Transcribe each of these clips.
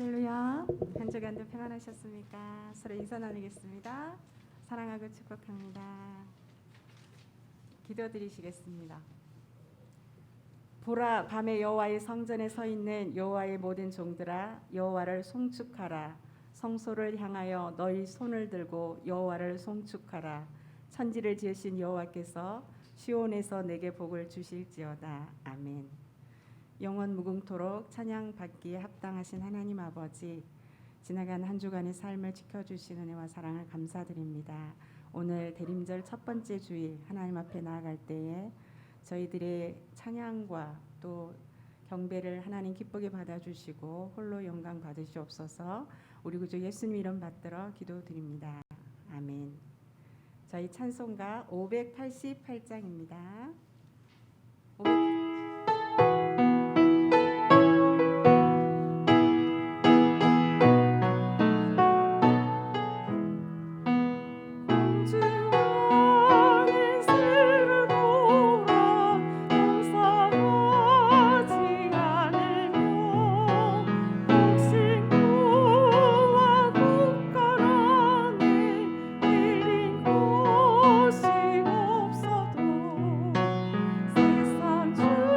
할렐루야. 한 주간도 평안하셨습니까? 서로 인사 나누겠습니다. 사랑하고 축복합니다. 기도드리시겠습니다. 보라, 밤에 여호와의 성전에 서 있는 여호와의 모든 종들아, 여호와를 송축하라. 성소를 향하여 너희 손을 들고 여호와를 송축하라. 천지를 지으신 여호와께서 시온에서 내게 복을 주실지어다. 아멘. 영원 무궁토록 찬양 받기에 합당하신 하나님 아버지, 지나간 한 주간의 삶을 지켜주신 은혜와 사랑을 감사드립니다. 오늘 대림절 첫 번째 주일 하나님 앞에 나아갈 때에 저희들의 찬양과 또 경배를 하나님 기쁘게 받아주시고 홀로 영광 받으시옵소서. 우리 구주 예수님 이름 받들어 기도드립니다. 아멘. 저희 찬송가 588장입니다. 세상 주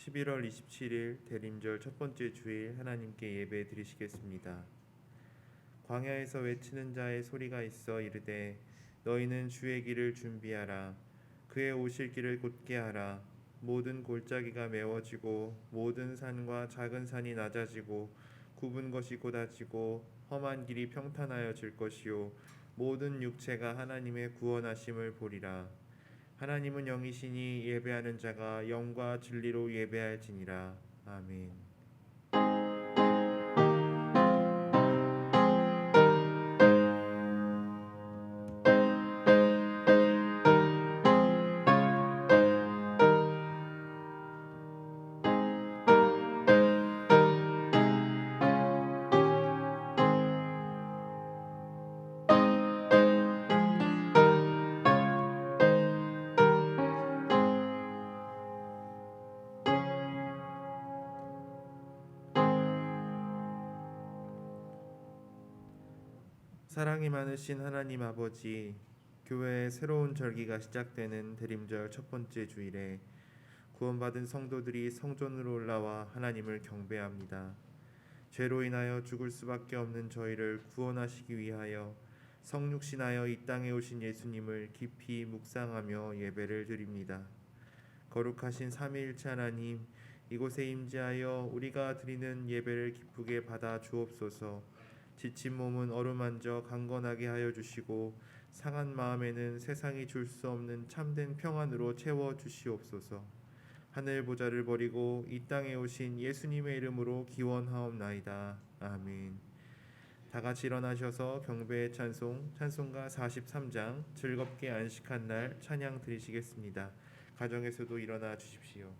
(11월 27일) 대림절 첫 번째 주일 하나님께 예배 드리시겠습니다. 광야에서 외치는 자의 소리가 있어 이르되 너희는 주의 길을 준비하라. 그의 오실 길을 곧게 하라. 모든 골짜기가 메워지고 모든 산과 작은 산이 낮아지고 굽은 것이 곧아지고 험한 길이 평탄하여질 것이요 모든 육체가 하나님의 구원하심을 보리라. 하나님은 영이시니 예배하는 자가 영과 진리로 예배할지니라. 아멘. 사랑이 많으신 하나님 아버지, 교회의 새로운 절기가 시작되는 대림절 첫 번째 주일에 구원받은 성도들이 성전으로 올라와 하나님을 경배합니다. 죄로 인하여 죽을 수밖에 없는 저희를 구원하시기 위하여 성육신하여 이 땅에 오신 예수님을 깊이 묵상하며 예배를 드립니다. 거룩하신 삼위일체 하나님, 이곳에 임재하여 우리가 드리는 예배를 기쁘게 받아 주옵소서. 지친 몸은 어루만져 강건하게 하여 주시고 상한 마음에는 세상이 줄 수 없는 참된 평안으로 채워 주시옵소서. 하늘 보좌를 버리고 이 땅에 오신 예수님의 이름으로 기원하옵나이다. 아멘. 다 같이 일어나셔서 경배의 찬송가 43장 즐겁게 안식한 날 찬양 드리시겠습니다. 가정에서도 일어나 주십시오.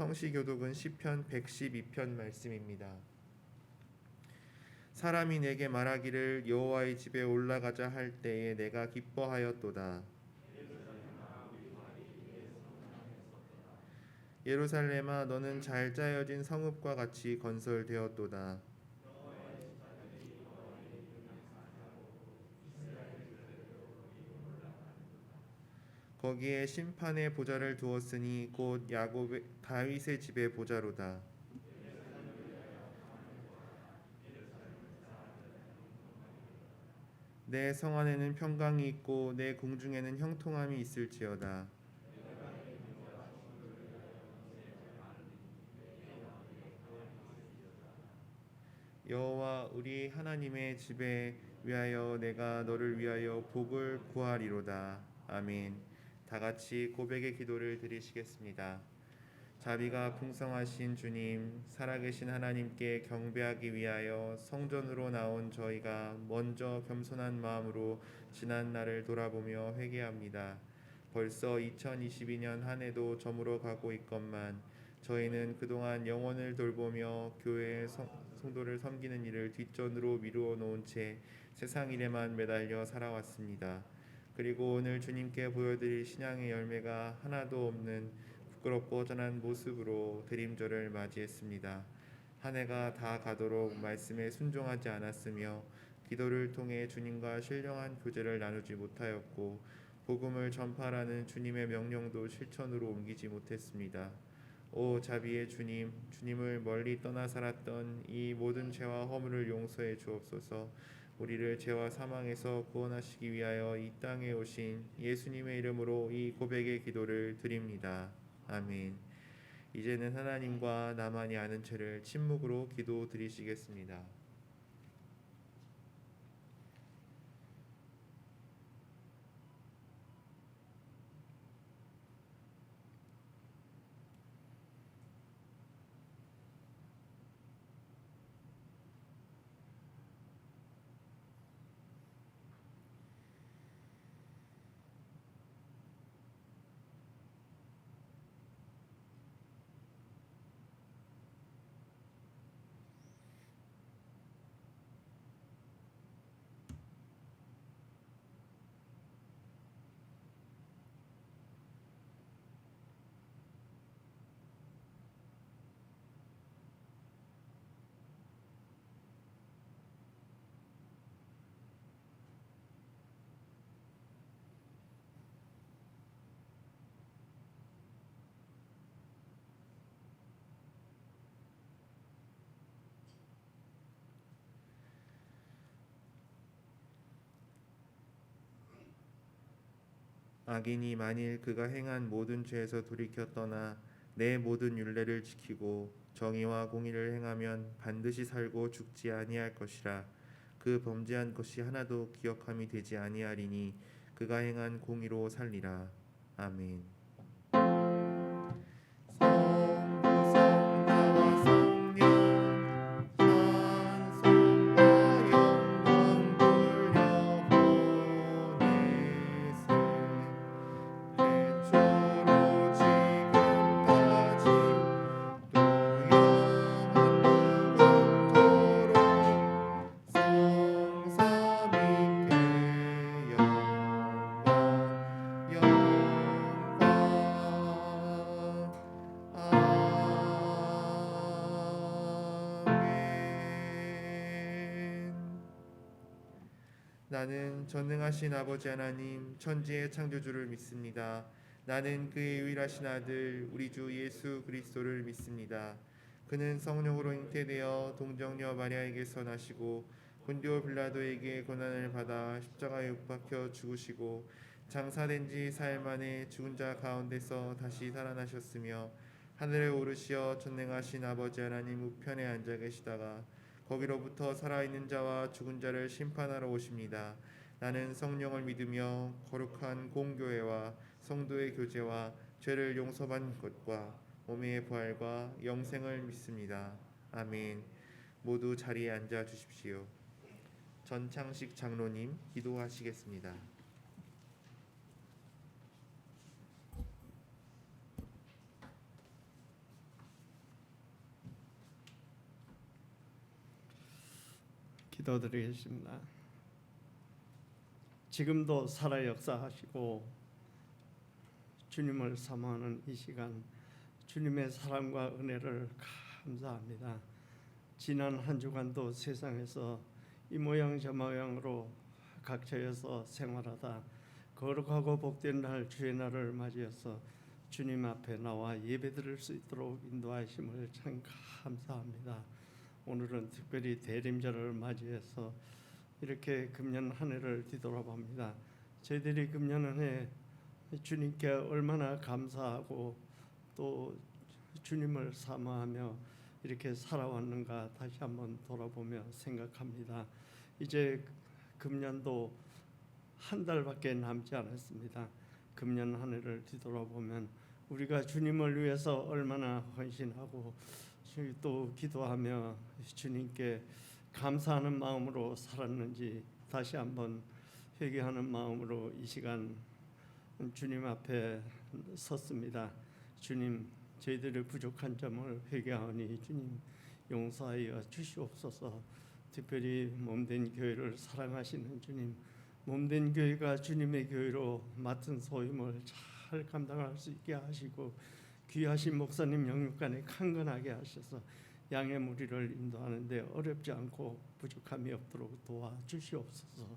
성시교독은 시편 112편 말씀입니다. 사람이 내게 말하기를 여호와의 집에 올라가자 할 때에 내가 기뻐하였도다. 예루살렘아 너는 잘 짜여진 성읍과 같이 건설되었도다. 거기에 심판의 보좌를 두었으니 곧 야곱의 다윗의 집의 보좌로다. 내 성 안에는 평강이 있고 내 궁중에는 형통함이 있을지어다. 여호와 우리 하나님의 집에 위하여 내가 너를 위하여 복을 구하리로다. 아멘. 다 같이 고백의 기도를 드리시겠습니다. 자비가 풍성하신 주님, 살아계신 하나님께 경배하기 위하여 성전으로 나온 저희가 먼저 겸손한 마음으로 지난 날을 돌아보며 회개합니다. 벌써 2022년 한 해도 저물어 가고 있건만 저희는 그동안 영혼을 돌보며 교회의 성도를 섬기는 일을 뒷전으로 미루어 놓은 채 세상 일에만 매달려 살아왔습니다. 그리고 오늘 주님께 보여드릴 신앙의 열매가 하나도 없는 부끄럽고 허전한 모습으로 대림절을 맞이했습니다. 한 해가 다 가도록 말씀에 순종하지 않았으며 기도를 통해 주님과 신령한 교제를 나누지 못하였고 복음을 전파라는 주님의 명령도 실천으로 옮기지 못했습니다. 오 자비의 주님, 주님을 멀리 떠나 살았던 이 모든 죄와 허물을 용서해 주옵소서. 우리를 죄와 사망에서 구원하시기 위하여 이 땅에 오신 예수님의 이름으로 이 고백의 기도를 드립니다. 아멘. 이제는 하나님과 나만이 아는 죄를 침묵으로 기도 드리시겠습니다. 악인이 만일 그가 행한 모든 죄에서 돌이켜 떠나 내 모든 율례를 지키고 정의와 공의를 행하면 반드시 살고 죽지 아니할 것이라. 그 범죄한 것이 하나도 기억함이 되지 아니하리니 그가 행한 공의로 살리라. 아멘. 성부 성자와 성령 찬송과 영광 돌려보내세. 태초로 지금까지 또 영원토록 성삼위께 영광 아멘. 나는 전능하신 아버지 하나님 천지의 창조주를 믿습니다. 나는 그의 유일하신 아들 우리 주 예수 그리스도를 믿습니다. 그는 성령으로 잉태되어 동정녀 마리아에게서 나시고 본디오 빌라도에게 고난을 받아 십자가에 못 박혀 죽으시고 장사된 지 사흘 만에 죽은 자 가운데서 다시 살아나셨으며 하늘에 오르시어 전능하신 아버지 하나님 우편에 앉아 계시다가 거기로부터 살아있는 자와 죽은 자를 심판하러 오십니다. 나는 성령을 믿으며 거룩한 공교회와 성도의 교제와 죄를 용서받는 것과 몸의 부활과 영생을 믿습니다. 아멘. 모두 자리에 앉아 주십시오. 전창식 장로님 기도하시겠습니다. 기도드리겠습니다. 지금도 살아 역사하시고 주님을 사모하는 이 시간 주님의 사랑과 은혜를 감사합니다. 지난 한 주간도 세상에서 이 모양 저 모양으로 각처에서 생활하다 거룩하고 복된 날 주의 날을 맞이해서 주님 앞에 나와 예배드릴 수 있도록 인도하심을 참 감사합니다. 오늘은 특별히 대림절을 맞이해서 이렇게 금년 한 해를 뒤돌아봅니다. 저희들이 금년 한 해 주님께 얼마나 감사하고 또 주님을 사모하며 이렇게 살아왔는가 다시 한번 돌아보며 생각합니다. 이제 금년도 한 달밖에 남지 않았습니다. 금년 한 해를 뒤돌아보면 우리가 주님을 위해서 얼마나 헌신하고 또 기도하며 주님께 감사하는 마음으로 살았는지 다시 한번 회개하는 마음으로 이 시간 주님 앞에 섰습니다. 주님, 저희들의 부족한 점을 회개하오니 주님 용서하여 주시옵소서. 특별히 몸된 교회를 사랑하시는 주님, 몸된 교회가 주님의 교회로 맡은 소임을 잘 감당할 수 있게 하시고 귀하신 목사님 영육간에 강건하게 하셔서 양의 무리를 인도하는 데 어렵지 않고 부족함이 없도록 도와주시옵소서.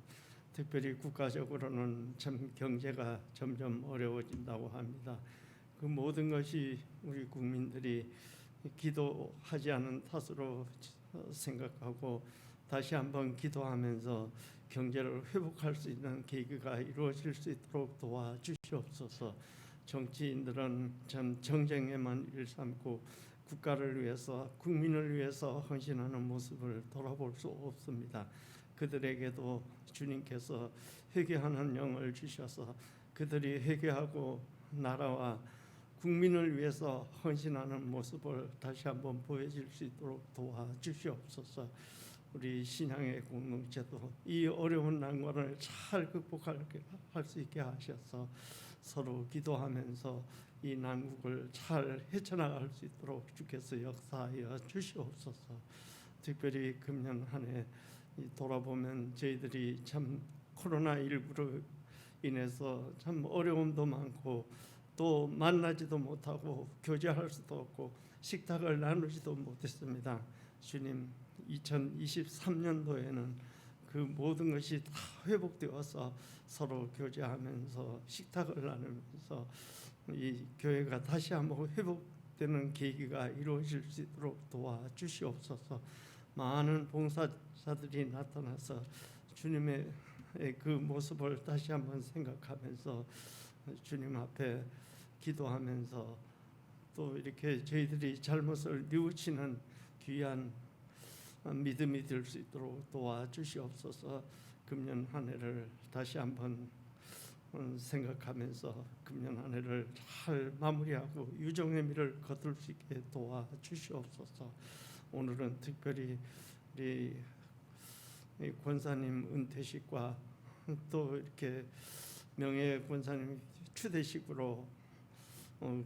특별히 국가적으로는 참 경제가 점점 어려워진다고 합니다. 그 모든 것이 우리 국민들이 기도하지 않은 탓으로 생각하고 다시 한번 기도하면서 경제를 회복할 수 있는 계기가 이루어질 수 있도록 도와주시옵소서. 정치인들은 참 정쟁에만 일삼고 국가를 위해서 국민을 위해서 헌신하는 모습을 돌아볼 수 없습니다. 그들에게도 주님께서 회개하는 영을 주셔서 그들이 회개하고 나라와 국민을 위해서 헌신하는 모습을 다시 한번 보여줄 수 있도록 도와주시옵소서. 우리 신앙의 공동체도 이 어려운 난관을 잘 극복할 수 있게 하셔서 서로 기도하면서 이 난국을 잘 헤쳐나갈 수 있도록 주께서 역사하여 주시옵소서. 특별히 금년 한 해 돌아보면 저희들이 참 코로나19로 인해서 참 어려움도 많고 또 만나지도 못하고 교제할 수도 없고 식탁을 나누지도 못했습니다. 주님, 2023년도에는 그 모든 것이 다 회복되어서 서로 교제하면서 식탁을 나누면서 이 교회가 다시 한번 회복되는 계기가 이루어질 수 있도록 도와주시옵소서. 많은 봉사자들이 나타나서 주님의 그 모습을 다시 한번 생각하면서 주님 앞에 기도하면서 또 이렇게 저희들이 잘못을 뉘우치는 귀한 믿음이 될 수 있도록 도와주시옵소서. 금년 한 해를 다시 한번 생각하면서 금년 한 해를 잘 마무리하고 유종의 미를 거둘 수 있게 도와주시옵소서. 오늘은 특별히 우리 권사님 은퇴식과 또 이렇게 명예 권사님 추대식으로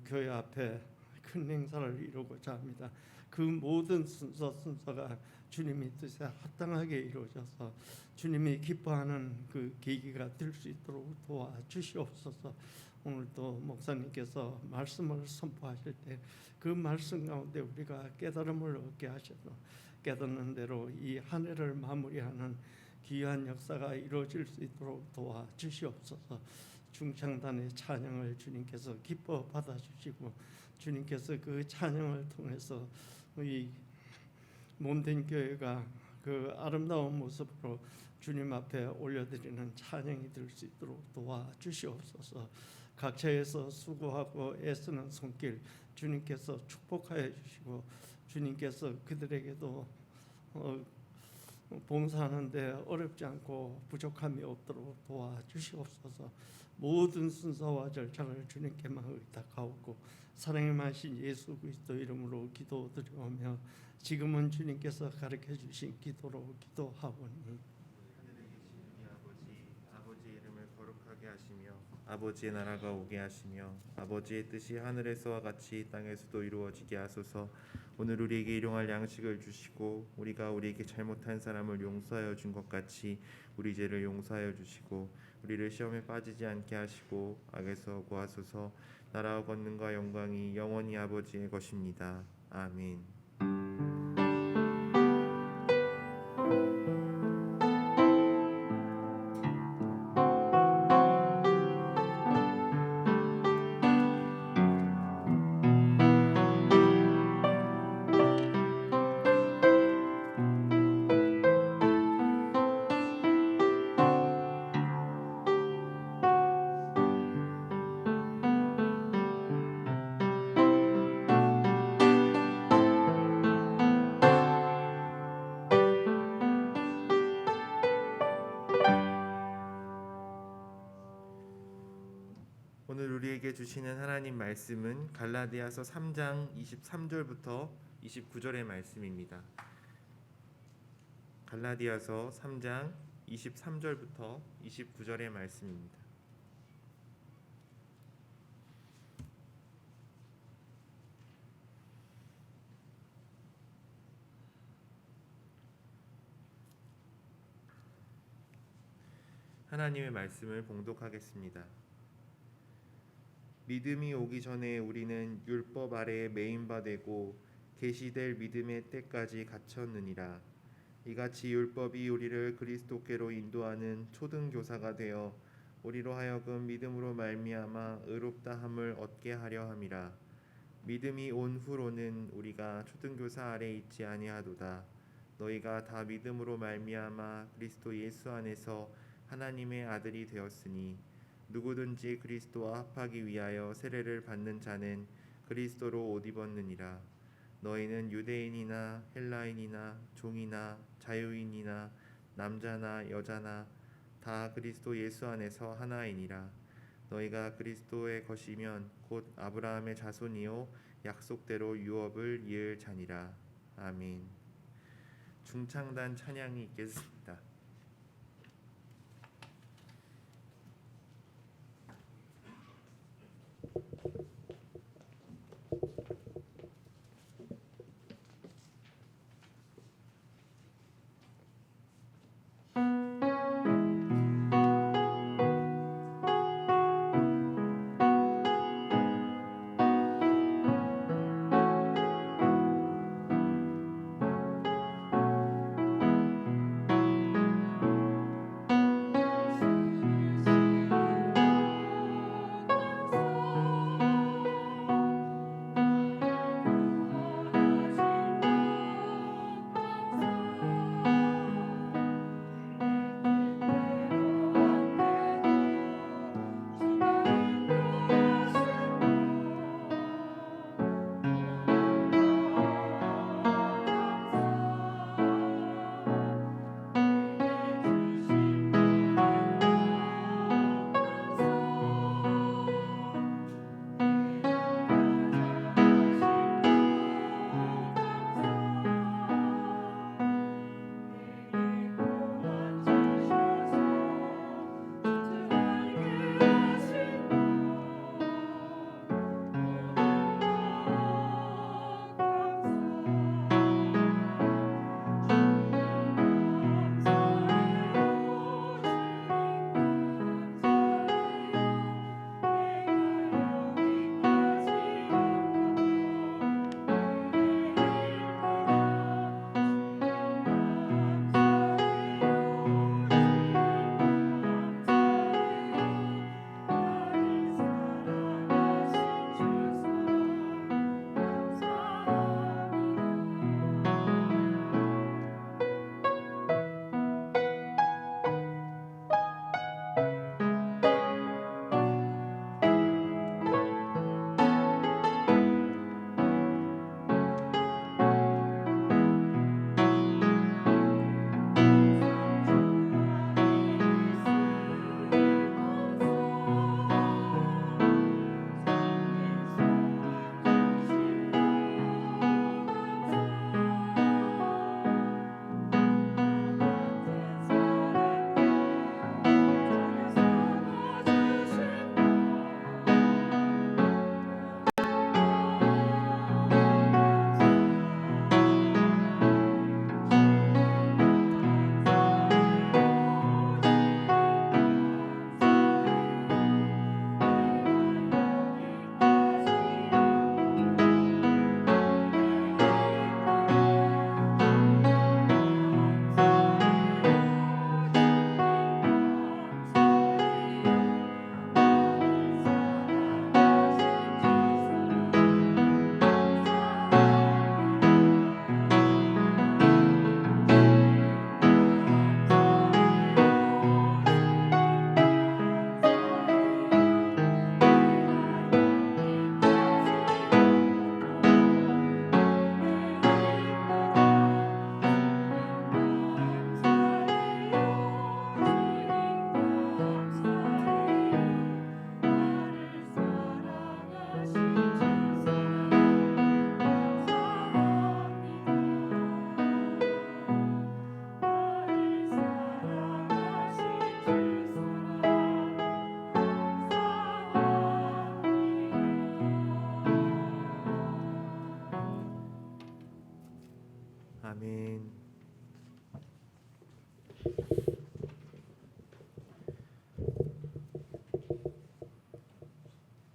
교회 앞에 큰 행사를 이루고자 합니다. 그 모든 순서가 주님의 뜻에 합당하게 이루어져서 주님이 기뻐하는 그 계기가 될 수 있도록 도와주시옵소서. 오늘도 목사님께서 말씀을 선포하실 때 그 말씀 가운데 우리가 깨달음을 얻게 하셔서 깨닫는 대로 이 한 해를 마무리하는 귀한 역사가 이루어질 수 있도록 도와주시옵소서. 중창단의 찬양을 주님께서 기뻐 받아주시고 주님께서 그 찬양을 통해서 이 몸된 교회가 그 아름다운 모습으로 주님 앞에 올려드리는 찬양이 될 수 있도록 도와주시옵소서. 각처에서 수고하고 애쓰는 손길 주님께서 축복하여 주시고 주님께서 그들에게도 봉사하는데 어렵지 않고 부족함이 없도록 도와주시옵소서. 모든 순서와 절차를 주님께만 의탁하옵고 사랑의 마신 예수 그리스도 이름으로 기도드리오며 지금은 주님께서 가르쳐 주신 기도로 기도하오니 아버지의 이름을 거룩하게 하시며 아버지의 나라가 오게 하시며 아버지의 뜻이 하늘에서와 같이 땅에서도 이루어지게 하소서. 오늘 우리에게 일용할 양식을 주시고 우리가 우리에게 잘못한 사람을 용서하여 준 것 같이 우리 죄를 용서하여 주시고 우리를 시험에 빠지지 않게 하시고 악에서 구하소서. 나라와 권능과 영광이 영원히 아버지의 것입니다. 아멘. 오늘 우리에게 주시는 하나님 말씀은 갈라디아서 3장 23절부터 29절의 말씀입니다. 갈라디아서 3장 23절부터 29절의 말씀입니다. 하나님의 말씀을 봉독하겠습니다. 믿음이 오기 전에 우리는 율법 아래에 매인 바 되고 계시될 믿음의 때까지 갇혔느니라. 이같이 율법이 우리를 그리스도께로 인도하는 초등교사가 되어 우리로 하여금 믿음으로 말미암아 의롭다함을 얻게 하려 함이라. 믿음이 온 후로는 우리가 초등교사 아래 있지 아니하도다. 너희가 다 믿음으로 말미암아 그리스도 예수 안에서 하나님의 아들이 되었으니 누구든지 그리스도와 합하기 위하여 세례를 받는 자는 그리스도로 옷 입었느니라. 너희는 유대인이나 헬라인이나 종이나 자유인이나 남자나 여자나 다 그리스도 예수 안에서 하나이니라. 너희가 그리스도의 것이면 곧 아브라함의 자손이요 약속대로 유업을 이을 자니라. 아멘. 중창단 찬양이 있겠습니다.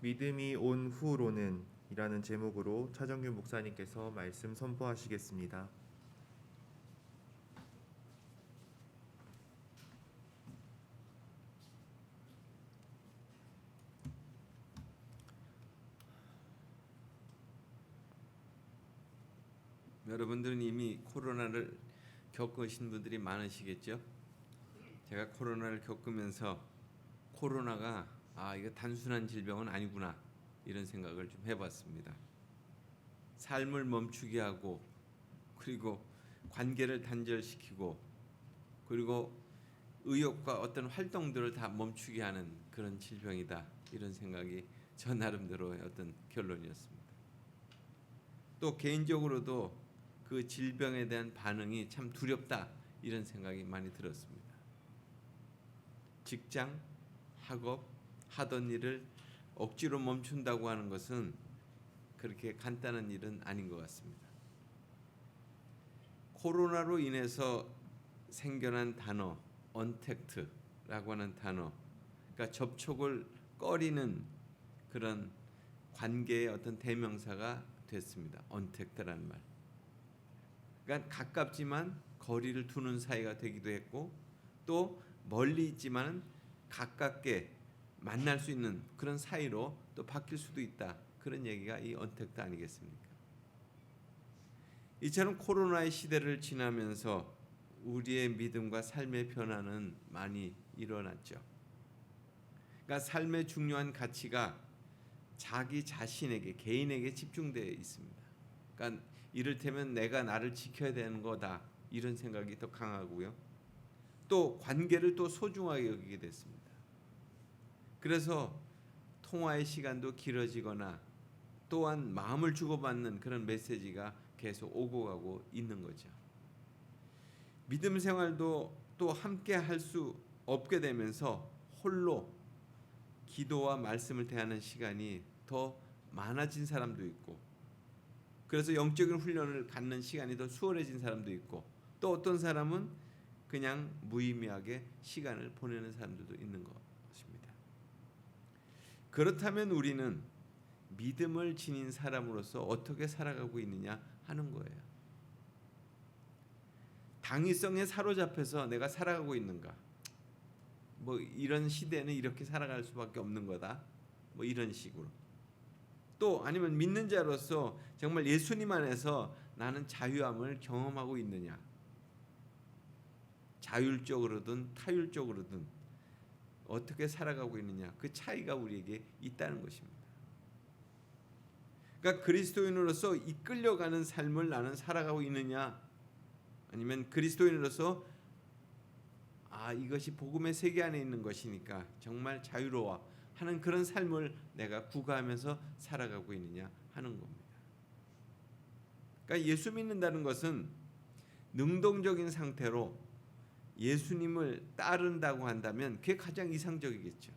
믿음이 온 후로는 이라는 제목으로 차정규 목사님께서 말씀 선포하시겠습니다. 여러분들은 이미 코로나를 겪으신 분들이 많으시겠죠? 제가 코로나를 겪으면서 코로나가 이거 단순한 질병은 아니구나 이런 생각을 좀 해봤습니다. 삶을 멈추게 하고 그리고 관계를 단절시키고 그리고 의욕과 어떤 활동들을 다 멈추게 하는 그런 질병이다 이런 생각이 저 나름대로의 어떤 결론이었습니다. 또 개인적으로도 그 질병에 대한 반응이 참 두렵다 이런 생각이 많이 들었습니다. 직장, 학업, 하던 일을 억지로 멈춘다고 하는 것은 그렇게 간단한 일은 아닌 것 같습니다. 코로나로 인해서 생겨난 단어 언택트라고 하는 단어, 그러니까 접촉을 꺼리는 그런 관계의 어떤 대명사가 됐습니다. 언택트라는 말. 그러니까 가깝지만 거리를 두는 사이가 되기도 했고 또 멀리 있지만 가깝게 만날 수 있는 그런 사이로 또 바뀔 수도 있다. 그런 얘기가 이 언택트 아니겠습니까? 이처럼 코로나의 시대를 지나면서 우리의 믿음과 삶의 변화는 많이 일어났죠. 그러니까 삶의 중요한 가치가 자기 자신에게 개인에게 집중되어 있습니다. 그러니까 이를테면 내가 나를 지켜야 되는 거다 이런 생각이 더 강하고요. 또 관계를 또 소중하게 여기게 됐습니다. 그래서 통화의 시간도 길어지거나 또한 마음을 주고받는 그런 메시지가 계속 오고 가고 있는 거죠. 믿음 생활도 또 함께 할 수 없게 되면서 홀로 기도와 말씀을 대하는 시간이 더 많아진 사람도 있고 그래서 영적인 훈련을 갖는 시간이 더 수월해진 사람도 있고 또 어떤 사람은 그냥 무의미하게 시간을 보내는 사람들도 있는 것입니다. 그렇다면 우리는 믿음을 지닌 사람으로서 어떻게 살아가고 있느냐 하는 거예요. 당위성에 사로잡혀서 내가 살아가고 있는가? 뭐 이런 시대는 이렇게 살아갈 수밖에 없는 거다. 뭐 이런 식으로. 또 아니면 믿는 자로서 정말 예수님 안에서 나는 자유함을 경험하고 있느냐? 자율적으로든 타율적으로든 어떻게 살아가고 있느냐? 그 차이가 우리에게 있다는 것입니다. 그러니까 그리스도인으로서 이끌려가는 삶을 나는 살아가고 있느냐? 아니면 그리스도인으로서 이것이 복음의 세계 안에 있는 것이니까 정말 자유로워 하는 그런 삶을 내가 구가하면서 살아가고 있느냐 하는 겁니다. 그러니까 예수 믿는다는 것은 능동적인 상태로 예수님을 따른다고 한다면 그게 가장 이상적이겠죠.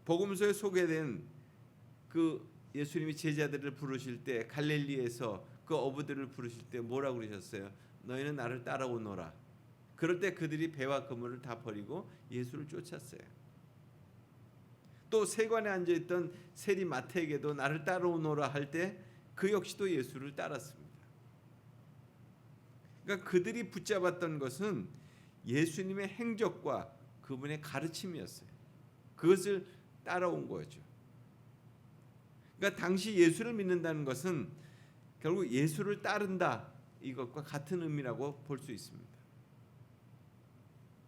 복음서에 소개된 그 예수님이 제자들을 부르실 때 갈릴리에서 그 어부들을 부르실 때 뭐라고 그러셨어요? 너희는 나를 따라오너라. 그럴 때 그들이 배와 그물을 다 버리고 예수를 쫓았어요. 또 세관에 앉아있던 세리 마태에게도 나를 따라오너라 할 때 그 역시도 예수를 따랐습니다. 그러니까 그들이 붙잡았던 것은 예수님의 행적과 그분의 가르침이었어요. 그것을 따라온 거죠. 그러니까 당시 예수를 믿는다는 것은 결국 예수를 따른다 이것과 같은 의미라고 볼 수 있습니다.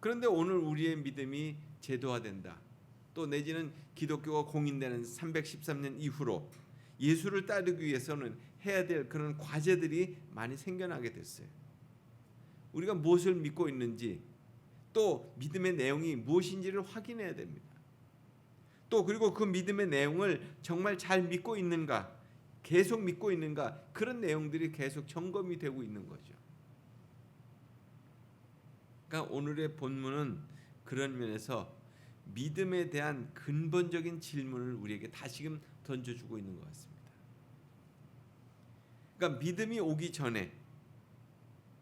그런데 오늘 우리의 믿음이 제도화된다. 또 내지는 기독교가 공인되는 313년 이후로 예수를 따르기 위해서는 해야 될 그런 과제들이 많이 생겨나게 됐어요. 우리가 무엇을 믿고 있는지 또 믿음의 내용이 무엇인지를 확인해야 됩니다. 또 그리고 그 믿음의 내용을 정말 잘 믿고 있는가, 계속 믿고 있는가 그런 내용들이 계속 점검이 되고 있는 거죠. 그러니까 오늘의 본문은 그런 면에서 믿음에 대한 근본적인 질문을 우리에게 다시금 던져주고 있는 것 같습니다. 그러니까 믿음이 오기 전에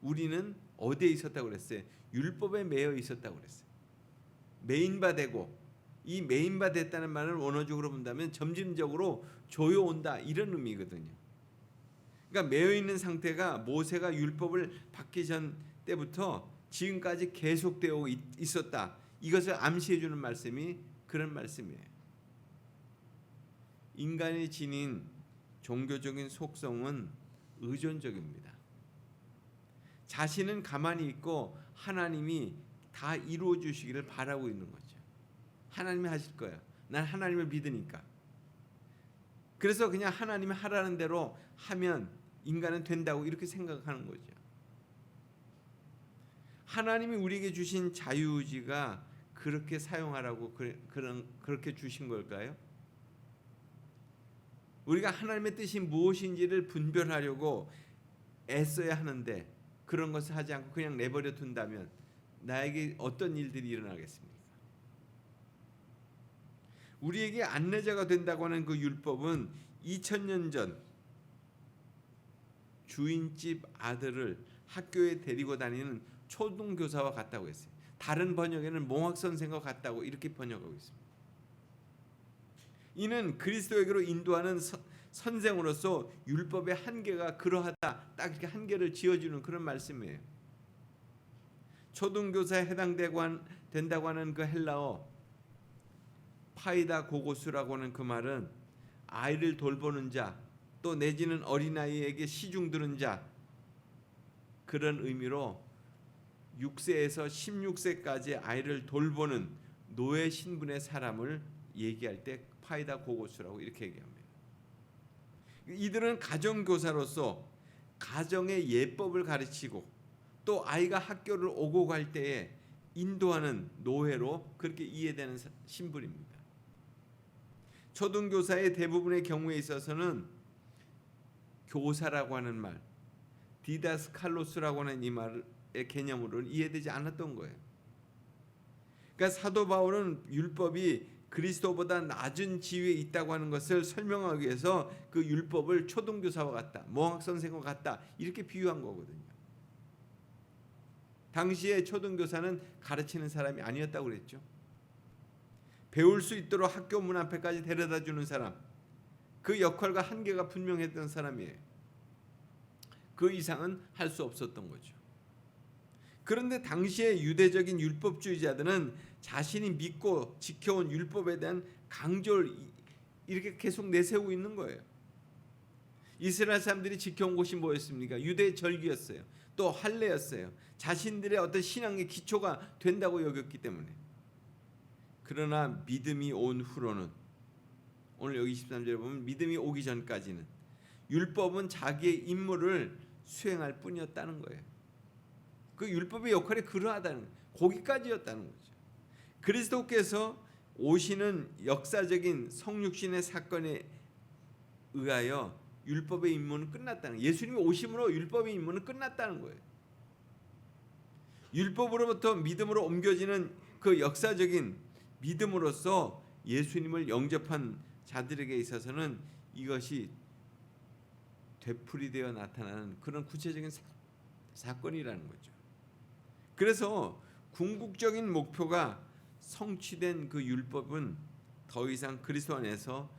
우리는 어디에 있었다고 그랬어요? 율법에 매여 있었다고 그랬어요. 매인바 되고 이 메인바 됐다는 말을 원어적으로 본다면 점진적으로 조여온다 이런 의미거든요. 그러니까 매여 있는 상태가 모세가 율법을 받기 전 때부터 지금까지 계속되어 있었다. 이것을 암시해 주는 말씀이 그런 말씀이에요. 인간이 지닌 종교적인 속성은 의존적입니다. 자신은 가만히 있고 하나님이 다 이루어 주시기를 바라고 있는 거죠. 하나님이 하실 거야. 난 하나님을 믿으니까. 그래서 그냥 하나님이 하라는 대로 하면 인간은 된다고 이렇게 생각하는 거죠. 하나님이 우리에게 주신 자유의지가 그렇게 사용하라고 그렇게 주신 걸까요? 우리가 하나님의 뜻이 무엇인지를 분별하려고 애써야 하는데 그런 것을 하지 않고 그냥 내버려 둔다면 나에게 어떤 일들이 일어나겠습니까? 우리에게 안내자가 된다고 하는 그 율법은 2000년 전 주인집 아들을 학교에 데리고 다니는 초등교사와 같다고 했어요. 다른 번역에는 몽학 선생과 같다고 이렇게 번역하고 있습니다. 이는 그리스도에게로 인도하는 선생으로서 율법의 한계가 그러하다, 딱 이렇게 한계를 지어주는 그런 말씀이에요. 초등교사에 된다고 하는 그 헬라어 파이다 고고스라고 하는 그 말은 아이를 돌보는 자, 또 내지는 어린아이에게 시중 들은 자, 그런 의미로 6세에서 16세까지 아이를 돌보는 노예 신분의 사람을 얘기할 때 파이다 고고스라고 이렇게 얘기합니다. 이들은 가정교사로서 가정의 예법을 가르치고 또 아이가 학교를 오고 갈 때에 인도하는 노예로 그렇게 이해되는 신분입니다. 초등교사의 대부분의 경우에 있어서는 교사라고 하는 말, 디다스칼로스라고 하는 이 말의 개념으로는 이해되지 않았던 거예요. 그러니까 사도 바울은 율법이 그리스도보다 낮은 지위에 있다고 하는 것을 설명하기 위해서 그 율법을 초등교사와 같다, 몽학 선생과 같다 이렇게 비유한 거거든요. 당시에 초등교사는 가르치는 사람이 아니었다고 그랬죠. 배울 수 있도록 학교 문 앞에까지 데려다 주는 사람, 그 역할과 한계가 분명했던 사람이에요. 그 이상은 할 수 없었던 거죠. 그런데 당시의 유대적인 율법주의자들은 자신이 믿고 지켜온 율법에 대한 강조를 이렇게 계속 내세우고 있는 거예요. 이스라엘 사람들이 지켜온 것이 뭐였습니까? 유대의 절기였어요. 또 할례였어요. 자신들의 어떤 신앙의 기초가 된다고 여겼기 때문에. 그러나 믿음이 온 후로는, 오늘 여기 23절에 보면 믿음이 오기 전까지는 율법은 자기의 임무를 수행할 뿐이었다는 거예요. 그 율법의 역할이 그러하다는 거예요. 거기까지였다는 거죠. 그리스도께서 오시는 역사적인 성육신의 사건에 의하여 율법의 임무는 끝났다는 거예요. 예수님이 오심으로 율법의 임무는 끝났다는 거예요. 율법으로부터 믿음으로 옮겨지는 그 역사적인 믿음으로써 예수님을 영접한 자들에게 있어서는 이것이 되풀이되어 나타나는 그런 구체적인 사건이라는 거죠. 그래서 궁극적인 목표가 성취된 그 율법은 더 이상 그리스도 안에서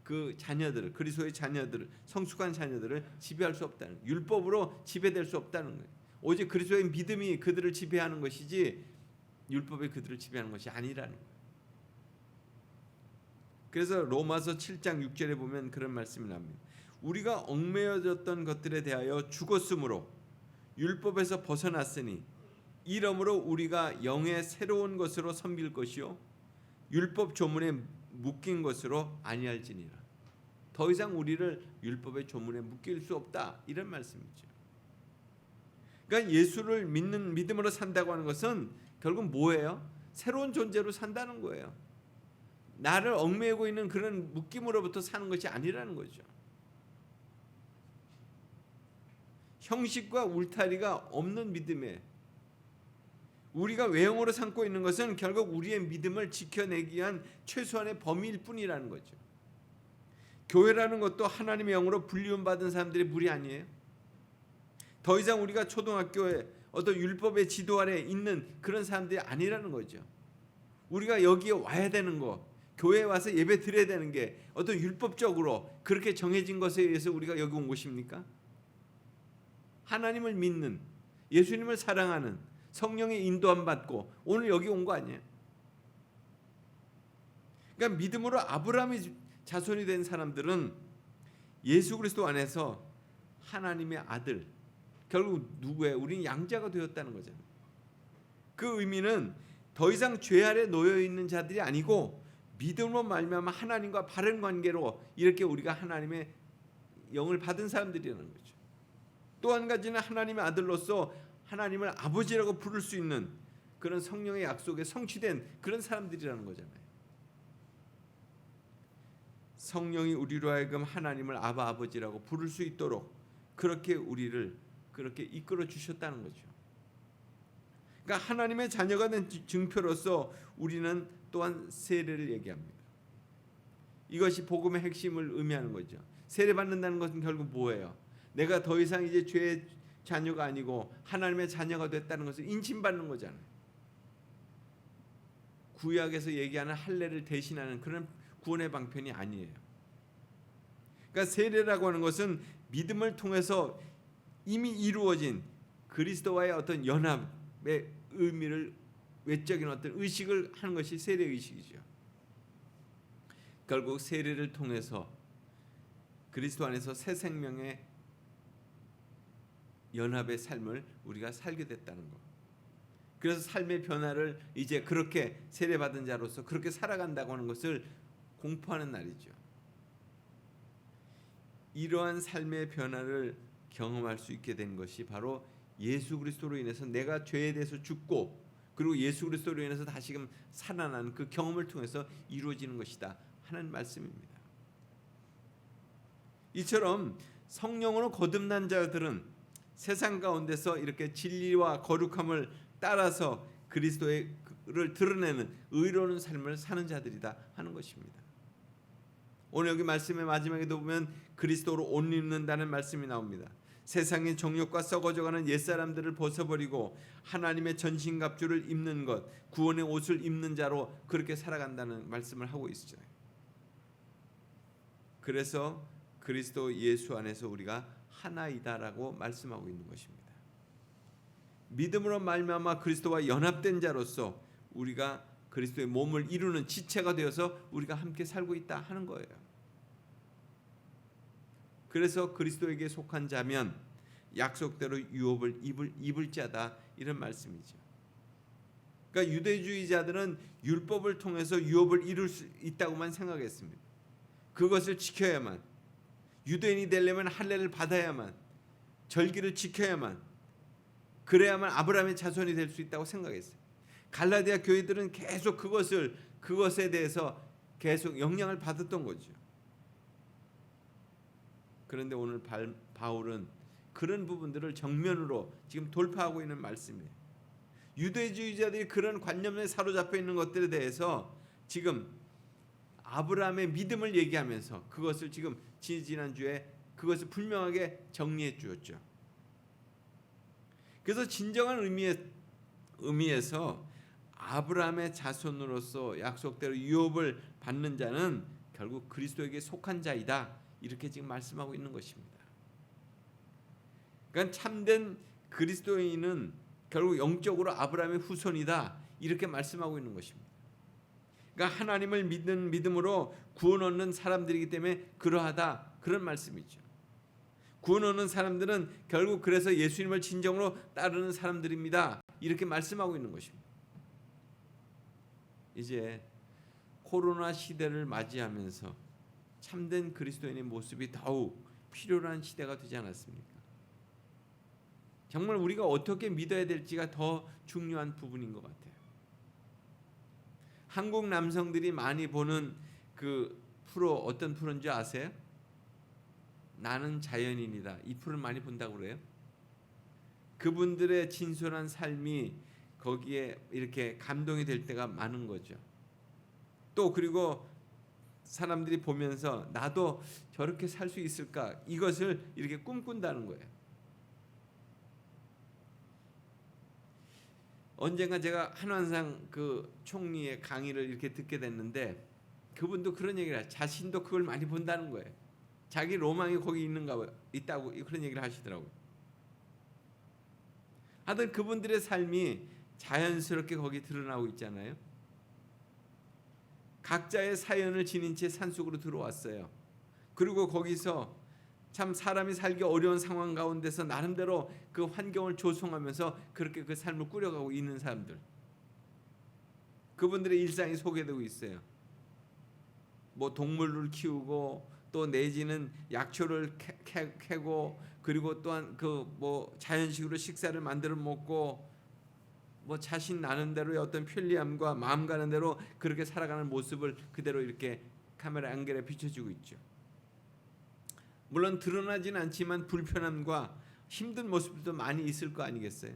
그 자녀들을, 그리스도의 자녀들을, 성숙한 자녀들을 지배할 수 없다는, 율법으로 지배될 수 없다는 거예요. 오직 그리스도의 믿음이 그들을 지배하는 것이지 율법이 그들을 지배하는 것이 아니라는 거예요. 그래서 로마서 7장 6절에 보면 그런 말씀이 납니다. 우리가 얽매여졌던 것들에 대하여 죽었으므로 율법에서 벗어났으니 이러므로 우리가 영의 새로운 것으로 섬길 것이요 율법 조문에 묶인 것으로 아니할지니라. 더 이상 우리를 율법의 조문에 묶일 수 없다, 이런 말씀이죠. 그러니까 예수를 믿는 믿음으로 산다고 하는 것은 결국 뭐예요? 새로운 존재로 산다는 거예요. 나를 얽매이고 있는 그런 묶임으로부터 사는 것이 아니라는 거죠. 형식과 울타리가 없는 믿음에 우리가 외형으로 삼고 있는 것은 결국 우리의 믿음을 지켜내기 위한 최소한의 범위일 뿐이라는 거죠. 교회라는 것도 하나님의 영으로 불리움 받은 사람들의 무리 아니에요? 더 이상 우리가 초등학교에 어떤 율법의 지도 아래 있는 그런 사람들이 아니라는 거죠. 우리가 여기에 와야 되는 거, 교회에 와서 예배 드려야 되는 게 어떤 율법적으로 그렇게 정해진 것에 의해서 우리가 여기 온 것입니까? 하나님을 믿는, 예수님을 사랑하는, 성령의 인도함 받고 오늘 여기 온 거 아니에요? 그러니까 믿음으로 아브라함의 자손이 된 사람들은 예수 그리스도 안에서 하나님의 아들, 결국 누구예요? 우리는 양자가 되었다는 거잖아요. 그 의미는 더 이상 죄 아래 놓여 있는 자들이 아니고 믿음으로 말미암아 하나님과 바른 관계로 이렇게 우리가 하나님의 영을 받은 사람들이라는 거죠. 또 한 가지는 하나님의 아들로서 하나님을 아버지라고 부를 수 있는 그런 성령의 약속에 성취된 그런 사람들이라는 거잖아요. 성령이 우리로 하여금 하나님을 아바 아버지라고 부를 수 있도록 그렇게 우리를 그렇게 이끌어 주셨다는 거죠. 그러니까 하나님의 자녀가 된 증표로서 우리는 또한 세례를 얘기합니다. 이것이 복음의 핵심을 의미하는 거죠. 세례 받는다는 것은 결국 뭐예요? 내가 더 이상 이제 죄의 자녀가 아니고 하나님의 자녀가 됐다는 것을 인침받는 거잖아요. 구약에서 얘기하는 할례를 대신하는 그런 구원의 방편이 아니에요. 그러니까 세례라고 하는 것은 믿음을 통해서 이미 이루어진 그리스도와의 어떤 연합의 의미를, 외적인 어떤 의식을 하는 것이 세례 의식이죠. 결국 세례를 통해서 그리스도 안에서 새 생명의 연합의 삶을 우리가 살게 됐다는 것. 그래서 삶의 변화를 이제 그렇게 세례받은 자로서 그렇게 살아간다고 하는 것을 공포하는 날이죠. 이러한 삶의 변화를 경험할 수 있게 된 것이 바로 예수 그리스도로 인해서 내가 죄에 대해서 죽고 그리고 예수 그리스도로 인해서 다시금 살아난 그 경험을 통해서 이루어지는 것이다 하는 말씀입니다. 이처럼 성령으로 거듭난 자들은 세상 가운데서 이렇게 진리와 거룩함을 따라서 그리스도를 드러내는 의로운 삶을 사는 자들이다 하는 것입니다. 오늘 여기 말씀의 마지막에도 보면 그리스도로 옷 입는다는 말씀이 나옵니다. 세상의 정욕과 썩어져가는 옛사람들을 벗어버리고 하나님의 전신갑주를 입는 것, 구원의 옷을 입는 자로 그렇게 살아간다는 말씀을 하고 있어요. 그래서 그리스도 예수 안에서 우리가 하나이다라고 말씀하고 있는 것입니다. 믿음으로 말미암아 그리스도와 연합된 자로서 우리가 그리스도의 몸을 이루는 지체가 되어서 우리가 함께 살고 있다 하는 거예요. 그래서 그리스도에게 속한 자면 약속대로 유업을 입을 자다 이런 말씀이죠. 그러니까 유대주의자들은 율법을 통해서 유업을 이룰 수 있다고만 생각했습니다. 그것을 지켜야만, 유대인이 되려면 할례를 받아야만, 절기를 지켜야만, 그래야만 아브라함의 자손이 될 수 있다고 생각했어요. 갈라디아 교회들은 계속 그것에 대해서 계속 영향을 받았던 거죠. 그런데 오늘 바울은 그런 부분들을 정면으로 지금 돌파하고 있는 말씀이에요. 유대주의자들이 그런 관념에 사로잡혀 있는 것들에 대해서 지금 아브라함의 믿음을 얘기하면서 그것을 지금 지난주에 그것을 분명하게 정리해 주었죠. 그래서 진정한 의미에서 아브라함의 자손으로서 약속대로 유업을 받는 자는 결국 그리스도에게 속한 자이다. 이렇게 지금 말씀하고 있는 것입니다. 그러니까 참된 그리스도인은 결국 영적으로 아브라함의 후손이다. 이렇게 말씀하고 있는 것입니다. 그러니까 하나님을 믿는 믿음으로 구원 얻는 사람들이기 때문에 그러하다. 그런 말씀이죠. 구원 얻는 사람들은 결국 그래서 예수님을 진정으로 따르는 사람들입니다. 이렇게 말씀하고 있는 것입니다. 이제 코로나 시대를 맞이하면서 참된 그리스도인의 모습이 더욱 필요한 시대가 되지 않았습니까? 정말 우리가 어떻게 믿어야 될지가 더 중요한 부분인 것 같아요. 한국 남성들이 많이 보는 그 프로 어떤 프로인지 아세요? 나는 자연인이다. 이 프로를 많이 본다고 그래요. 그분들의 진솔한 삶이 거기에 이렇게 감동이 될 때가 많은 거죠. 또 그리고 사람들이 보면서 나도 저렇게 살 수 있을까? 이것을 이렇게 꿈꾼다는 거예요. 언젠가 제가 한완상 그 총리의 강의를 이렇게 듣게 됐는데 그분도 그런 얘기를 하죠. 자신도 그걸 많이 본다는 거예요. 자기 로망이 거기 있다고 그런 얘기를 하시더라고요. 하여튼 그분들의 삶이 자연스럽게 거기 드러나고 있잖아요. 각자의 사연을 지닌 채 산속으로 들어왔어요. 그리고 거기서 참 사람이 살기 어려운 상황 가운데서 나름대로 그 환경을 조성하면서 그렇게 그 삶을 꾸려가고 있는 사람들, 그분들의 일상이 소개되고 있어요. 뭐 동물을 키우고 또 내지는 약초를 캐고 그리고 또한 그 뭐 자연식으로 식사를 만들어 먹고 뭐 자신 나는 대로의 어떤 편리함과 마음 가는 대로 그렇게 살아가는 모습을 그대로 이렇게 카메라 앵글에 비춰주고 있죠. 물론 드러나진 않지만 불편함과 힘든 모습도 많이 있을 거 아니겠어요?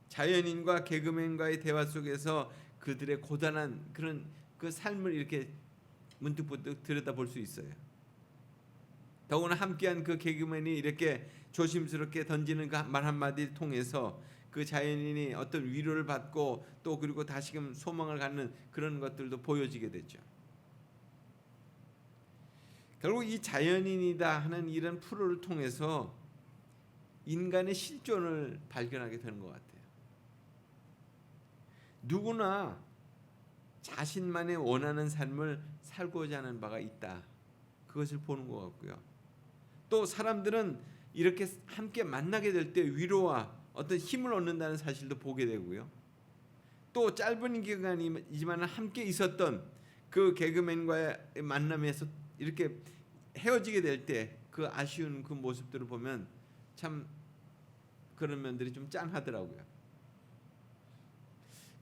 자연인과 개그맨과의 대화 속에서 그들의 고단한 그런 그 삶을 이렇게 문득문득 들여다볼 수 있어요. 더구나 함께한 그 개그맨이 이렇게 조심스럽게 던지는 그 말 한마디를 통해서 그 자연인이 어떤 위로를 받고 또 그리고 다시금 소망을 갖는 그런 것들도 보여지게 되죠. 결국 이 자연인이다 하는 이런 프로를 통해서 인간의 실존을 발견하게 되는 것 같아요. 누구나 자신만의 원하는 삶을 살고자 하는 바가 있다. 그것을 보는 것 같고요. 또 사람들은 이렇게 함께 만나게 될 때 위로와 어떤 힘을 얻는다는 사실도 보게 되고요. 또 짧은 기간이지만 함께 있었던 그 개그맨과의 만남에서 이렇게 헤어지게 될 때 그 아쉬운 그 모습들을 보면 참 그런 면들이 좀 짠하더라고요.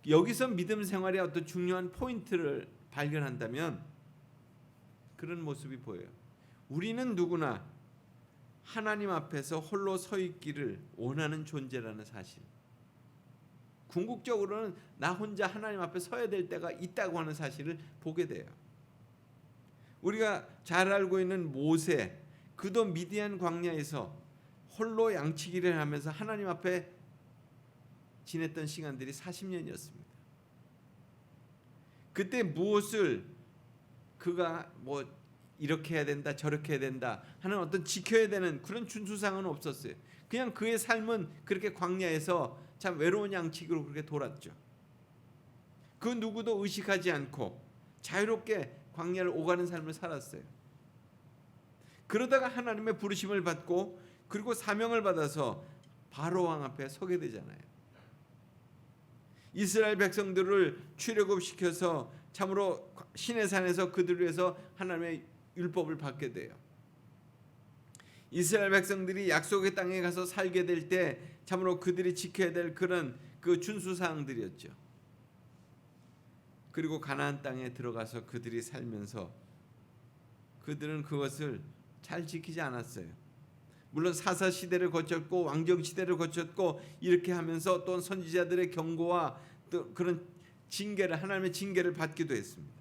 여기서 믿음 생활의 어떤 중요한 포인트를 발견한다면 그런 모습이 보여요. 우리는 누구나 하나님 앞에서 홀로 서 있기를 원하는 존재라는 사실. 궁극적으로는 나 혼자 하나님 앞에 서야 될 때가 있다고 하는 사실을 보게 돼요. 우리가 잘 알고 있는 모세, 그도 미디안 광야에서 홀로 양치기를 하면서 하나님 앞에 지냈던 시간들이 40년이었습니다. 그때 무엇을 그가 뭐 이렇게 해야 된다 저렇게 해야 된다 하는 어떤 지켜야 되는 그런 준수상은 없었어요. 그냥 그의 삶은 그렇게 광야에서 참 외로운 양치기로 그렇게 돌았죠. 그 누구도 의식하지 않고 자유롭게 광야를 오가는 삶을 살았어요. 그러다가 하나님의 부르심을 받고 그리고 사명을 받아서 바로 왕 앞에 서게 되잖아요. 이스라엘 백성들을 출애굽시켜서 참으로 시내산에서 그들을 위해서 하나님의 율법을 받게 돼요. 이스라엘 백성들이 약속의 땅에 가서 살게 될 때 참으로 그들이 지켜야 될 그런 그 준수 사항들이었죠. 그리고 가나안 땅에 들어가서 그들이 살면서 그들은 그것을 잘 지키지 않았어요. 물론 사사 시대를 거쳤고 왕정 시대를 거쳤고 이렇게 하면서 또 선지자들의 경고와 또 그런 징계를 하나님의 징계를 받기도 했습니다.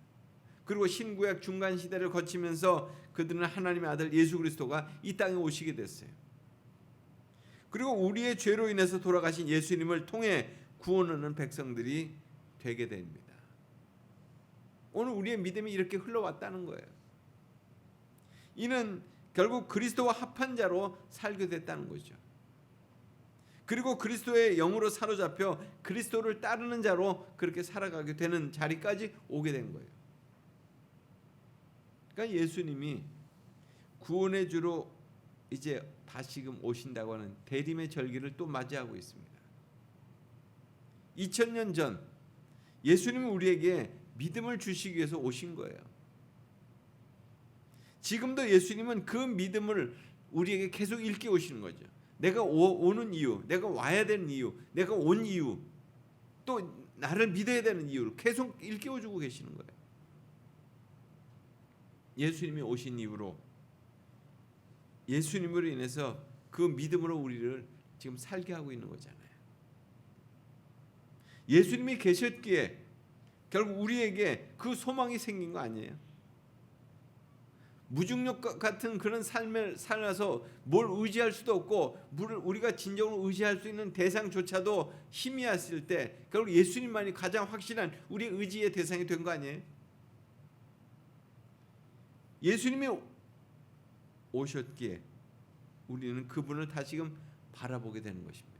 그리고 신구약 중간 시대를 거치면서 그들은 하나님의 아들 예수 그리스도가 이 땅에 오시게 됐어요. 그리고 우리의 죄로 인해서 돌아가신 예수님을 통해 구원 얻는 백성들이 되게 됩니다. 오늘 우리의 믿음이 이렇게 흘러왔다는 거예요. 이는 결국 그리스도와 합한 자로 살게 됐다는 거죠. 그리고 그리스도의 영으로 사로잡혀 그리스도를 따르는 자로 그렇게 살아가게 되는 자리까지 오게 된 거예요. 그러니까 예수님이 구원의 주로 이제 다시금 오신다고 하는 대림의 절기를 또 맞이하고 있습니다. 2000년 전 예수님은 우리에게 믿음을 주시기 위해서 오신 거예요. 지금도 예수님은 그 믿음을 우리에게 계속 일깨 오시는 거죠. 내가 오는 이유, 내가 와야 되는 이유, 내가 온 이유, 또 나를 믿어야 되는 이유를 계속 일깨워주고 계시는 거예요. 예수님이 오신 이후로 예수님으로 인해서 그 믿음으로 우리를 지금 살게 하고 있는 거잖아요. 예수님이 계셨기에 결국 우리에게 그 소망이 생긴 거 아니에요? 무중력 같은 그런 삶을 살아서 뭘 의지할 수도 없고 우리가 진정으로 의지할 수 있는 대상조차도 희미했을 때 결국 예수님만이 가장 확실한 우리 의지의 대상이 된 거 아니에요? 예수님이 오셨기에 우리는 그분을 다시금 바라보게 되는 것입니다.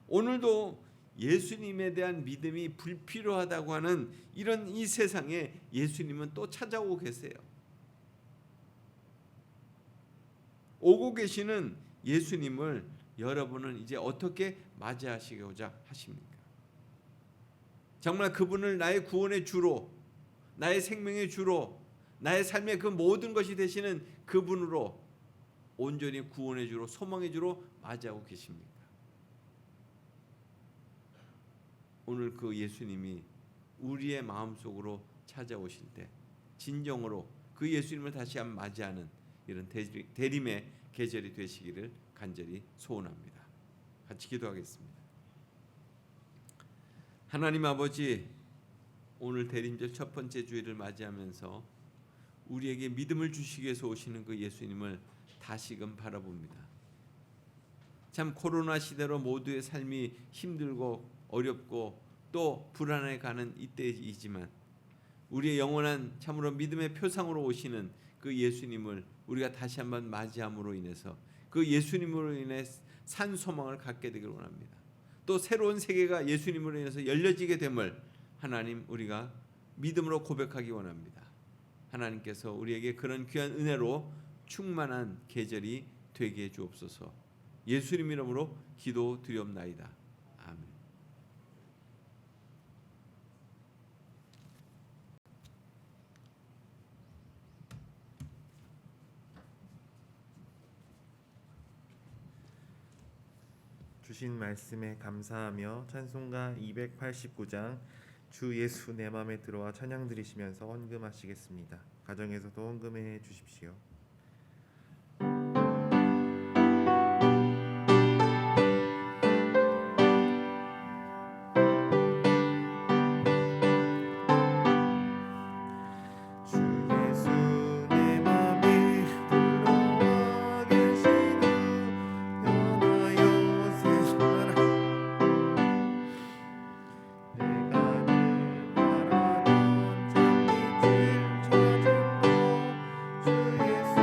오늘도 예수님에 대한 믿음이 불필요하다고 하는 이런 이 세상에 예수님은 또 찾아오고 계세요. 오고 계시는 예수님을 여러분은 이제 어떻게 맞이하시고자 하십니까? 정말 그분을 나의 구원의 주로, 나의 생명의 주로, 나의 삶의 그 모든 것이 되시는 그분으로 온전히 구원의 주로, 소망의 주로 맞이하고 계십니까? 오늘 그 예수님이 우리의 마음속으로 찾아오실 때 진정으로 그 예수님을 다시 한번 맞이하는 이런 대림의 계절이 되시기를 간절히 소원합니다. 같이 기도하겠습니다. 하나님 아버지, 오늘 대림절 첫 번째 주일을 맞이하면서 우리에게 믿음을 주시기 위해서 오시는 그 예수님을 다시금 바라봅니다. 참 코로나 시대로 모두의 삶이 힘들고 어렵고 또 불안해가는 이때이지만 우리의 영원한 참으로 믿음의 표상으로 오시는 그 예수님을 우리가 다시 한번 맞이함으로 인해서 그 예수님으로 인해 산 소망을 갖게 되기를 원합니다. 또 새로운 세계가 예수님으로 인해서 열려지게 됨을 하나님 우리가 믿음으로 고백하기 원합니다. 하나님께서 우리에게 그런 귀한 은혜로 충만한 계절이 되게 해 주옵소서. 예수님 이름으로 기도드리옵나이다. 아멘. 주신 말씀에 감사하며 찬송가 289장 주 예수 내 맘에 들어와 찬양 드리시면서 헌금하시겠습니다. 가정에서도 헌금해 주십시오. 예수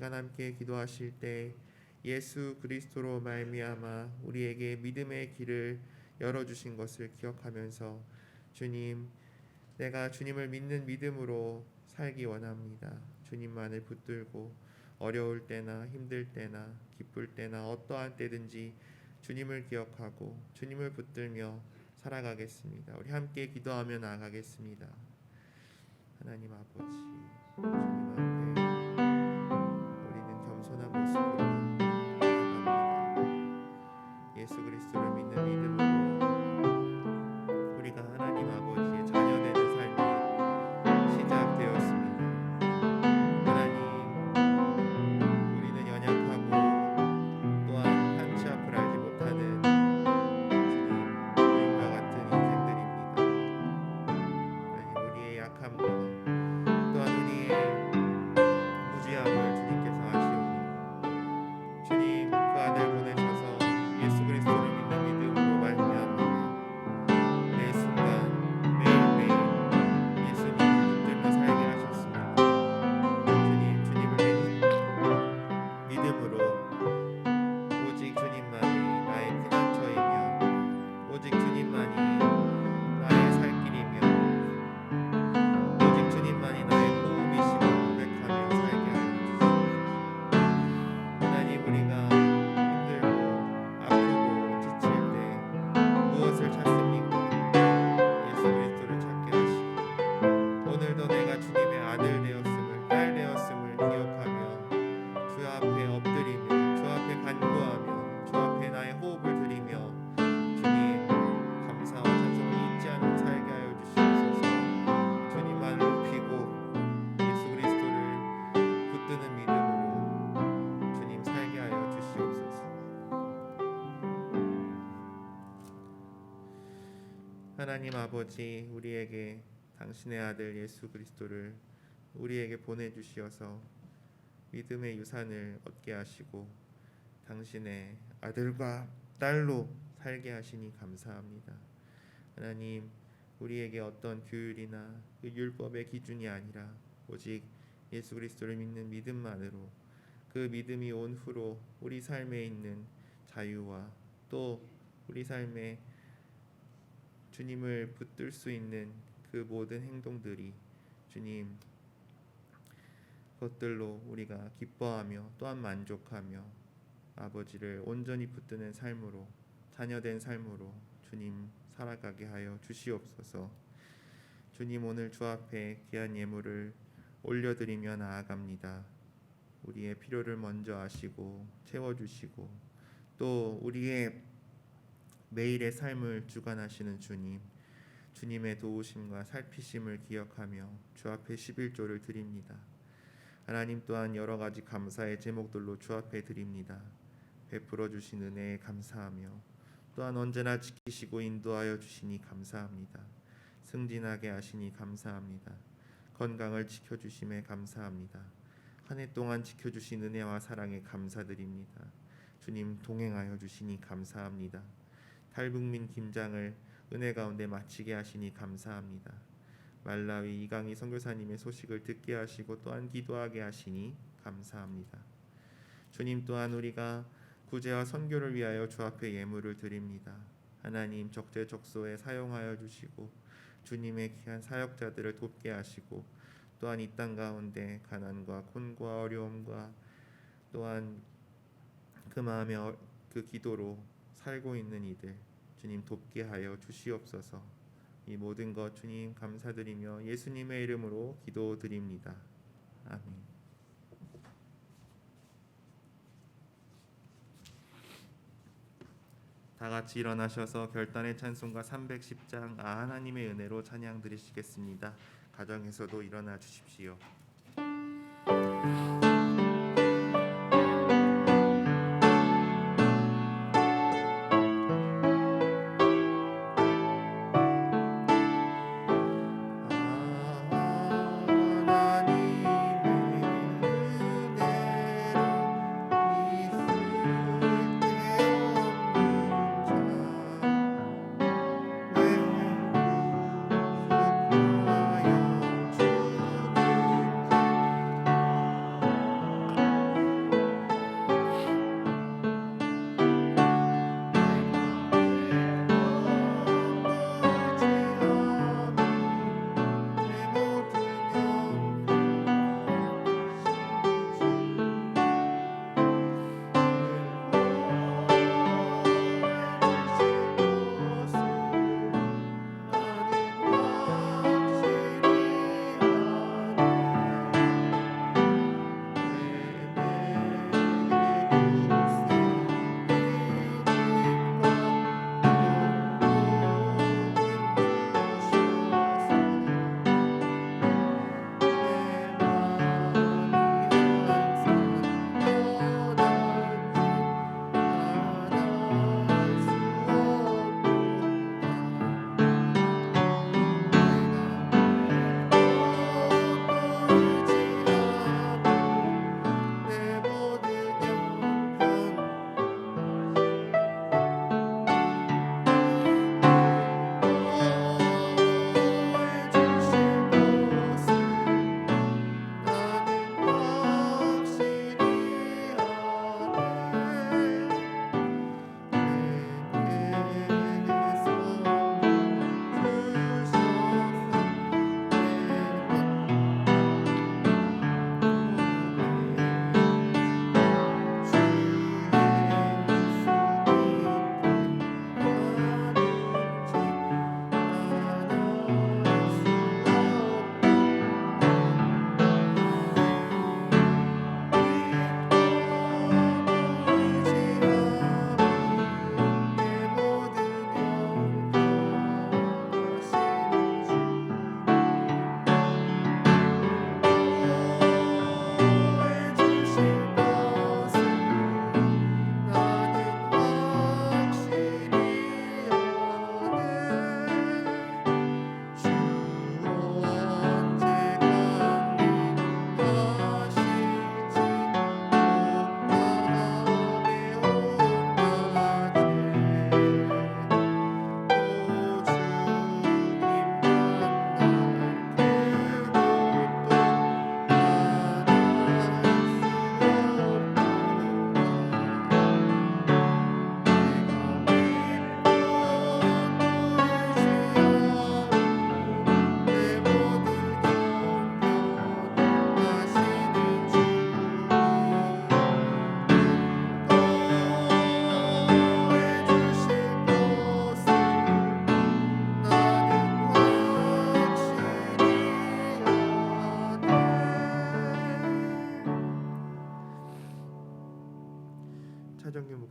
시간 함께 기도하실 때 예수 그리스도로 말미암아 우리에게 믿음의 길을 열어주신 것을 기억하면서 주님, 내가 주님을 믿는 믿음으로 살기 원합니다. 주님만을 붙들고 어려울 때나 힘들 때나 기쁠 때나 어떠한 때든지 주님을 기억하고 주님을 붙들며 살아가겠습니다. 우리 함께 기도하며 나아가겠습니다. 하나님 아버지, 주님 앞에 우리는 겸손한 모습으로 나아갑니다. 예수 그리스도를 믿는 믿음으로 우리가 하나님 아버지의 자녀되는 삶이 시작되었습니다. 하나님, 우리는 연약하고 또한 한치 앞을 알지 못하는 주님, 우리와 같은 인생들입니다. 하나님, 우리의 약함과 또한 우리의 무지함을 주님께서 아시오니 주님, 그 아들 보내셔서 예수 그리스도를 믿는 믿음으로 말미암아 매 순간 매일매일 예수님을 붙들며 살게 하셨습니다. 주님, 주님을 믿는 믿음으로 오직 주님만이 나의 피난처이며 오직 주님만이 나의 살 길이며 오직 주님만이 나의 호흡이심을 고백하며 살게 하여 주시옵소서. 하나님, 우리가 힘들고 아프고 지칠 때 무엇을 찾습니까? 예수 그리스도를 찾게 하시고 오늘도 내가 주님의 아들 되었음을, 딸 되었음을 기억하며 주 앞에 엎드리며 주 앞에 간구하며 주 앞에 나의 호흡을 드리며 주님 감사와 찬송을 잊지 않고 살게 하여 주시옵소서. 주님만 높이고 예수 그리스도를 붙드는 믿음으로 주님 살게 하여 주시옵소서. 하나님 아버지, 우리에게 당신의 아들 예수 그리스도를 우리에게 보내주시어서 믿음의 유산을 얻게 하시고 당신의 아들과 딸로 살게 하시니 감사합니다. 하나님, 우리에게 어떤 규율이나 그 율법의 기준이 아니라 오직 예수 그리스도를 믿는 믿음만으로 그 믿음이 온 후로 우리 삶에 있는 자유와 또 우리 삶에 주님을 붙들 수 있는 그 모든 행동들이 주님 것들로 우리가 기뻐하며 또한 만족하며 아버지를 온전히 붙드는 삶으로 자녀된 삶으로 주님 살아가게 하여 주시옵소서. 주님, 오늘 주 앞에 귀한 예물을 올려드리며 나아갑니다. 우리의 필요를 먼저 아시고 채워주시고 또 우리의 매일의 삶을 주관하시는 주님, 주님의 도우심과 살피심을 기억하며 주 앞에 11조를 드립니다. 하나님, 또한 여러 가지 감사의 제목들로 주 앞에 드립니다. 베풀어 주신 은혜에 감사하며 또한 언제나 지키시고 인도하여 주시니 감사합니다. 승진하게 하시니 감사합니다. 건강을 지켜주심에 감사합니다. 한 해 동안 지켜주신 은혜와 사랑에 감사드립니다. 주님, 동행하여 주시니 감사합니다. 탈북민 김장을 은혜 가운데 마치게 하시니 감사합니다. 말라위 이강희 선교사님의 소식을 듣게 하시고 또한 기도하게 하시니 감사합니다. 주님, 또한 우리가 구제와 선교를 위하여 주 앞에 예물을 드립니다. 하나님, 적재적소에 사용하여 주시고 주님의 귀한 사역자들을 돕게 하시고 또한 이 땅 가운데 가난과 곤과 어려움과 또한 그 마음의 그 기도로 살고 있는 이들 주님 돕게 하여 주시옵소서. 이 모든 것 주님 감사드리며 예수님의 이름으로 기도드립니다. 아멘. 다 같이 일어나셔서 결단의 찬송가 310장 아 하나님의 은혜로 찬양 드리시겠습니다. 가정에서도 일어나 주십시오.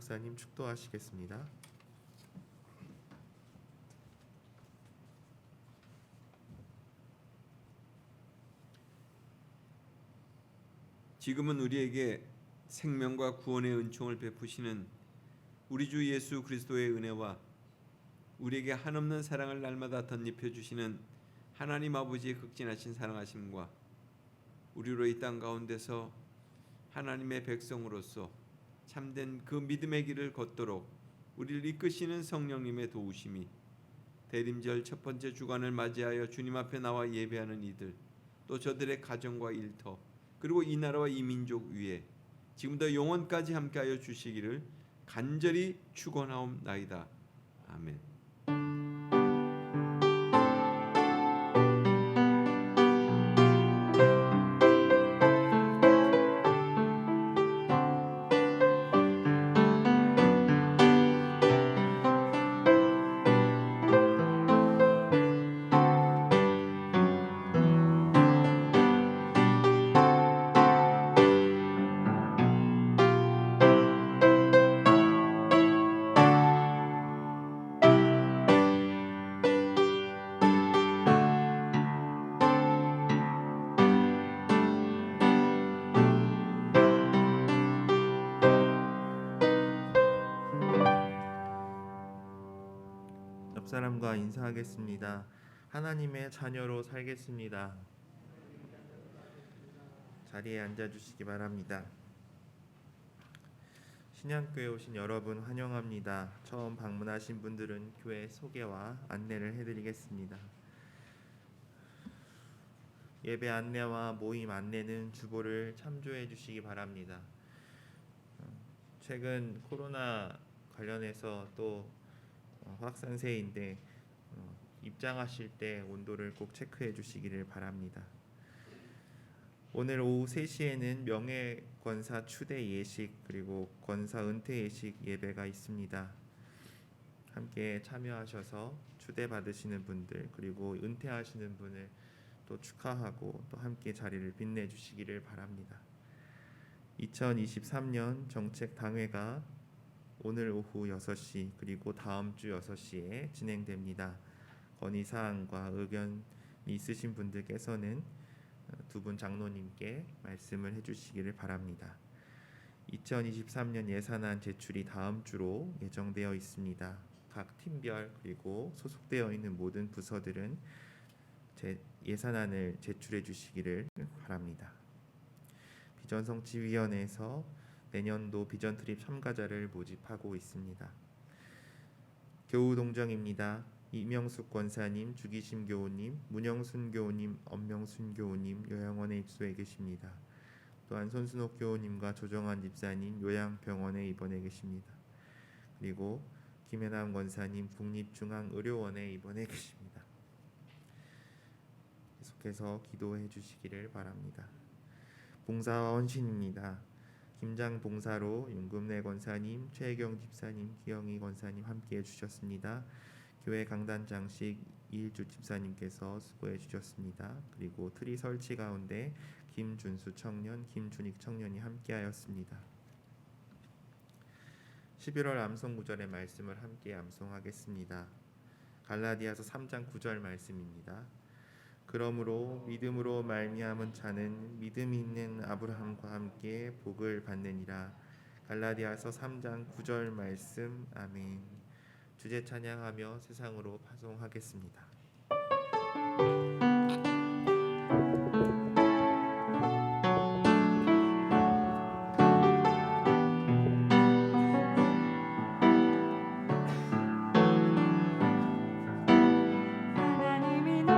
목사님 축도하시겠습니다. 지금은 우리에게 생명과 구원의 은총을 베푸시는 우리 주 예수 그리스도의 은혜와 우리에게 한없는 사랑을 날마다 덧입혀 주시는 하나님 아버지의 극진하신 사랑하심과 우리로 이 땅 가운데서 하나님의 백성으로서 참된 그 믿음의 길을 걷도록 우리를 이끄시는 성령님의 도우심이 대림절 첫 번째 주간을 맞이하여 주님 앞에 나와 예배하는 이들, 또 저들의 가정과 일터, 그리고 이 나라와 이 민족 위에 지금부터 영원까지 함께하여 주시기를 간절히 축원하옵나이다. 아멘. 옆 사람과 인사하겠습니다. 하나님의 자녀로 살겠습니다. 자리에 앉아 주시기 바랍니다. 신양교회 오신 여러분 환영합니다. 처음 방문하신 분들은 교회 소개와 안내를 해드리겠습니다. 예배 안내와 모임 안내는 주보를 참조해 주시기 바랍니다. 최근 코로나 관련해서 또 확산세인데 입장하실 때 온도를 꼭 체크해 주시기를 바랍니다. 오늘 오후 3시에는 명예권사 추대 예식 그리고 권사 은퇴 예식 예배가 있습니다. 함께 참여하셔서 추대 받으시는 분들 그리고 은퇴하시는 분을 또 축하하고 또 함께 자리를 빛내 주시기를 바랍니다. 2023년 정책 당회가 오늘 오후 6시 그리고 다음 주 6시에 진행됩니다. 건의사항과 의견이 있으신 분들께서는 두 분 장로님께 말씀을 해주시기를 바랍니다. 2023년 예산안 제출이 다음 주로 예정되어 있습니다. 각 팀별 그리고 소속되어 있는 모든 부서들은 예산안을 제출해 주시기를 바랍니다. 비전성취위원회에서 내년도 비전 트립 참가자를 모집하고 있습니다. 교우 동정입니다. 이명숙 권사님, 주기심 교우님, 문영순 교우님, 엄명순 교우님 요양원에 입소해 계십니다. 또한 손순옥 교우님과 조정환 집사님 요양병원에 입원해 계십니다. 그리고 김혜남 권사님 국립중앙의료원에 입원해 계십니다. 계속해서 기도해 주시기를 바랍니다. 봉사와 헌신입니다. 김장 봉사로 윤금래 권사님, 최혜경 집사님, 기영희 권사님 함께해 주셨습니다. 교회 강단 장식 이일주 집사님께서 수고해 주셨습니다. 그리고 트리 설치 가운데 김준수 청년, 김준익 청년이 함께하였습니다. 11월 암송 구절의 말씀을 함께 암송하겠습니다. 갈라디아서 3장 9절 말씀입니다. 그러므로 믿음으로 말미암은 자는 믿음이 있는 아브라함과 함께 복을 받느니라. 갈라디아서 3장 9절 말씀. 아멘. 주제 찬양하며 세상으로 파송하겠습니다. 하나님이 날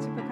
축복합니다.